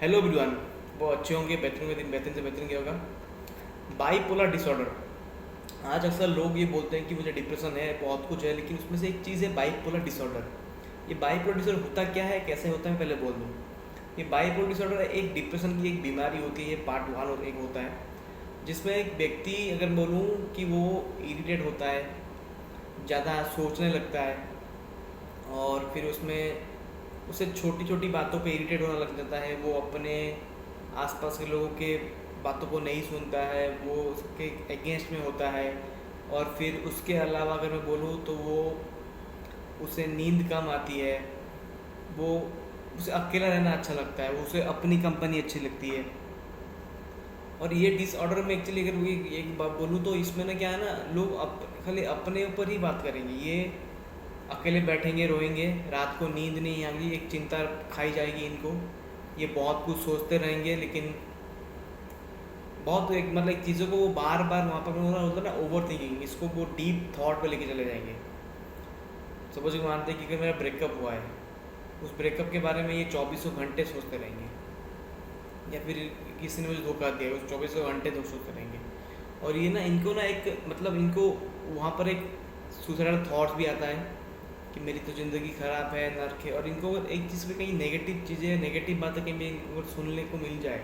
Hello everyone. वो अच्छे होंगे, बेहतर होंगे, दिन बेहतर से बेहतर क्या होगा। Bipolar disorder. आज अक्सर लोग ये बोलते हैं कि मुझे डिप्रेशन है, बहुत कुछ है, लेकिन उसमें से एक चीज़ है बाईपोलर डिसऑर्डर। ये बाईपोलर डिसऑर्डर होता क्या है, कैसे होता है, पहले बोल दूँ। ये बाईपोलर डिसऑर्डर एक डिप्रेशन की एक बीमारी होती है। ये पार्ट वन एक होता है, जिसमें एक व्यक्ति, अगर बोलूँ कि वो इरिटेट होता है, ज़्यादा सोचने लगता है, और फिर उसमें उसे छोटी छोटी बातों पे इरिटेट होने लग जाता है। वो अपने आसपास के लोगों के बातों को नहीं सुनता है, वो उसके अगेंस्ट में होता है। और फिर उसके अलावा अगर मैं बोलूँ तो वो उसे नींद कम आती है, वो उसे अकेला रहना अच्छा लगता है, उसे अपनी कंपनी अच्छी लगती है। और ये डिसऑर्डर में एक्चुअली अगर एक बात बोलूँ तो इसमें ना क्या है ना, लोग खाली अपने ऊपर ही बात करेंगे। ये अकेले बैठेंगे, रोएंगे, रात को नींद नहीं आएगी, एक चिंता खाई जाएगी इनको। ये बहुत कुछ सोचते रहेंगे, लेकिन बहुत एक मतलब एक चीज़ों को वो बार बार वहाँ पर होता है ना, ओवर थिंकिंग, इसको वो डीप थॉट पे लेके चले जाएंगे। सपोज मानते हैं कि मेरा ब्रेकअप हुआ है, उस ब्रेकअप के बारे में ये 2400 घंटे सोचते रहेंगे। या फिर किसी ने मुझे धोखा दिया, उस 2400 घंटे तो सोचते रहेंगे। और ये ना इनको ना एक मतलब इनको वहाँ पर एक सुसाइडल थॉट्स भी आता है कि मेरी तो ज़िंदगी ख़राब है, नर्क है। और इनको अगर एक चीज़ पे कहीं नेगेटिव चीज़ें, नेगेटिव बातें कहीं भी अगर सुनने को मिल जाए,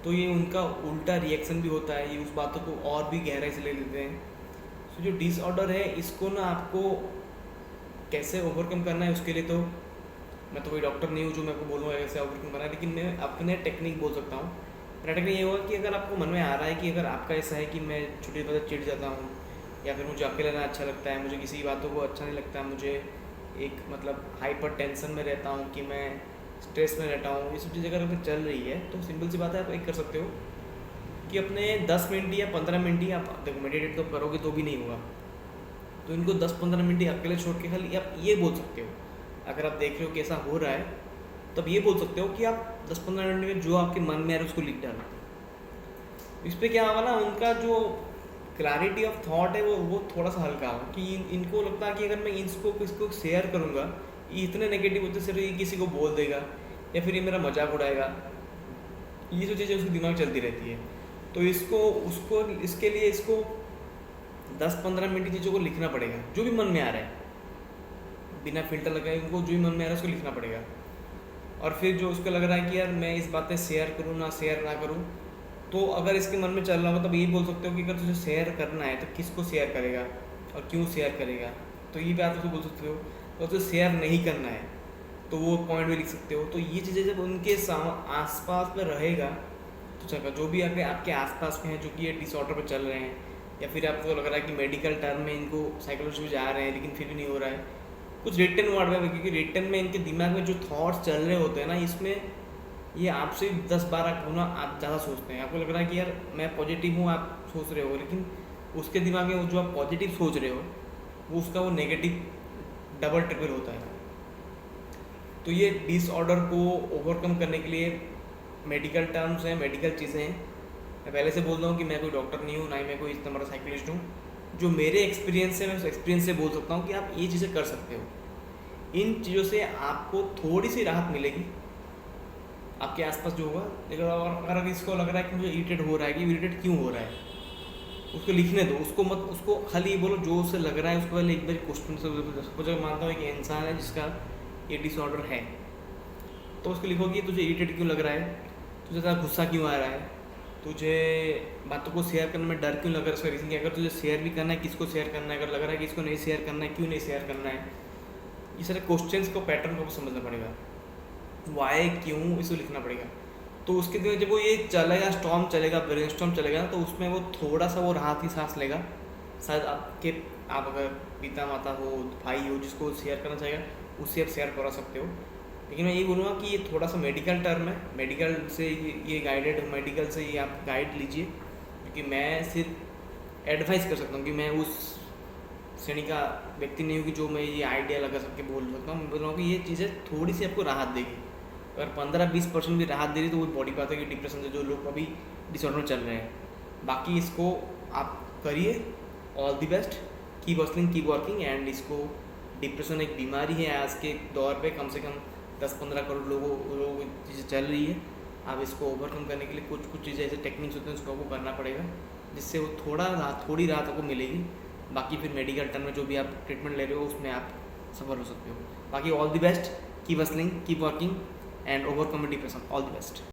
तो ये उनका उल्टा रिएक्शन भी होता है, ये उस बातों को और भी गहराई से ले लेते हैं। तो जो डिसऑर्डर है, इसको ना आपको कैसे ओवरकम करना है, उसके लिए तो मैं तो कोई डॉक्टर नहीं हूँ जो मैं आपको बोलूँगा कैसे ओवरकम करना है, लेकिन मैं अपने टेक्निक बोल सकता हूँ। मेरा टेक्निक ये होगा कि अगर आपको मन में आ रहा है कि अगर आपका ऐसा है कि मैं छोटी बात चिढ़ जाता हूँ, या फिर मुझे अकेला रहना अच्छा लगता है, मुझे किसी बातों को अच्छा नहीं लगता, मुझे एक मतलब हाइपर टेंशन में रहता हूँ, कि मैं स्ट्रेस में रहता हूँ, ये सब चीज़ अगर चल रही है, तो सिंपल सी बात है, आप एक कर सकते हो कि अपने 10 मिनट या 15 मिनट ही, आप देखो मेडिटेट तो करोगे तो भी नहीं होगा, तो इनको 10-15 मिनट ही अकेले छोड़ के खाली आप ये बोल सकते हो। अगर आप देख रहे हो कि ऐसा हो रहा है, तब ये बोल सकते हो कि आप 10-15 मिनट में जो आपके मन में आ रहा है उसको लिख डालो। इस पर क्या होगा ना, उनका जो क्लैरिटी ऑफ थॉट है वो थोड़ा सा हल्का होगा, कि इनको लगता है कि अगर मैं इसको शेयर करूँगा, ये इतने नेगेटिव होते सिर्फ ये किसी को बोल देगा, या फिर ये मेरा मजाक उड़ाएगा, ये जो चीज़ें उसके दिमाग में चलती रहती है। तो इसको उसको इसके लिए इसको 10-15 मिनट की चीज़ों को लिखना पड़ेगा, जो भी मन में आ रहा है, बिना फिल्टर लगाए उनको जो भी मन में आ रहा है उसको लिखना पड़ेगा। और फिर जो उसको लग रहा है कि यार मैं इस बातें शेयर करूँ ना शेयर ना करूँ, तो अगर इसके मन में चल रहा हो तब ये बोल सकते हो कि अगर तुझे शेयर करना है तो किसको शेयर करेगा और क्यों शेयर करेगा, तो ये बात उसे बोल सकते हो। और तुझे शेयर नहीं करना है तो वो पॉइंट भी लिख सकते हो। तो ये चीज़ें जब उनके आसपास में रहेगा, तो चलेगा। जो भी आपके आपके आसपास में हैं जो कि ये डिसऑर्डर पर चल रहे हैं, या फिर आपको लग रहा है कि मेडिकल टर्म में इनको साइकोलॉजी में जा रहे हैं लेकिन फिर भी नहीं हो रहा है, कुछ रिटर्न वर्ड में, क्योंकि रिटर्न में इनके दिमाग में जो थॉट्स चल रहे होते हैं ना, इसमें ये आपसे 10-12 गुना आप ज़्यादा सोचते हैं। आपको लग रहा है कि यार मैं पॉजिटिव हूँ, आप सोच रहे हो, लेकिन उसके दिमाग में वो जो आप पॉजिटिव सोच रहे हो, वो उसका वो नेगेटिव डबल ट्रिपल होता है। तो ये डिसऑर्डर को ओवरकम करने के लिए मेडिकल टर्म्स हैं, मेडिकल चीज़ें हैं। मैं पहले से बोल रहा हूँ कि मैं कोई डॉक्टर नहीं हूँ, ना ही मैं कोई इतना बड़ा साइकोलॉजिस्ट हूँ। जो मेरे एक्सपीरियंस है, मैं उस एक्सपीरियंस से बोल सकता हूँ कि आप ये चीज़ें कर सकते हो। इन चीज़ों से आपको थोड़ी सी राहत मिलेगी आपके आसपास जो होगा। लेकिन और अगर इसको लग रहा है कि मुझे इरिटेट हो रहा है, कि इरिटेट क्यों हो रहा है, उसको लिखने दो। उसको मत, उसको खाली ये बोलो जो उसे लग रहा है, उसको पहले एक बार क्वेश्चन से सपोज मैं मानता हूँ एक इंसान है जिसका ये डिसऑर्डर है, तो उसको लिखो कि तुझे इरिटेट क्यों लग रहा है, तुझे ज़्यादा गुस्सा क्यों आ रहा है, तुझे बातों को शेयर करने में डर क्यों लग रहा है, उसका रीज़न क्या, अगर तुझे शेयर भी करना है किसको शेयर करना है, अगर लग रहा है कि इसको नहीं शेयर करना है, क्यों नहीं शेयर करना है। ये सारे क्वेश्चंस को, पैटर्न को समझना पड़ेगा, वाई क्यों, इसको लिखना पड़ेगा। तो उसके बाद जब वो ये चलेगा, स्टॉर्म चलेगा, ब्रेन स्टॉर्म चलेगा ना, तो उसमें वो थोड़ा सा वो राहत की सांस लेगा। शायद आप अगर पिता माता हो, भाई हो, जिसको शेयर करना चाहेगा उससे आप शेयर करा सकते हो। लेकिन मैं ये बोलूँगा कि ये थोड़ा सा मेडिकल टर्म है, मेडिकल से ये गाइडेड, मेडिकल से ये आप गाइड लीजिए, क्योंकि मैं सिर्फ एडवाइस कर सकता हूँ, कि मैं उस श्रेणी का व्यक्ति नहीं हूँ कि जो मैं ये आइडिया लगा सकके बोल सकता हूँ। मैं बोल रहा हूँ कि ये चीज़ें थोड़ी सी आपको राहत देगी। अगर 15-20% भी राहत दे रही तो वो बॉडी बात है कि डिप्रेशन से जो लोग अभी डिसऑर्डर में चल रहे हैं। बाकी इसको आप करिए, all the best, keep hustling, keep working. And इसको, डिप्रेशन एक बीमारी है आज के दौर पे, कम से कम 10-15 करोड़ लोगों चीज़ें चल रही है। आप इसको ओवरकम करने के लिए कुछ कुछ चीज़ें ऐसे टेक्निक्स होते हैं उसको आपको करना पड़ेगा, जिससे वो थोड़ी राहत आपको मिलेगी। बाकी फिर मेडिकल टर्म में जो भी आप ट्रीटमेंट ले रहे हो उसमें आप सफल हो सकते हो। बाकी all the best, keep hustling, keep working and overcome depression. All the best.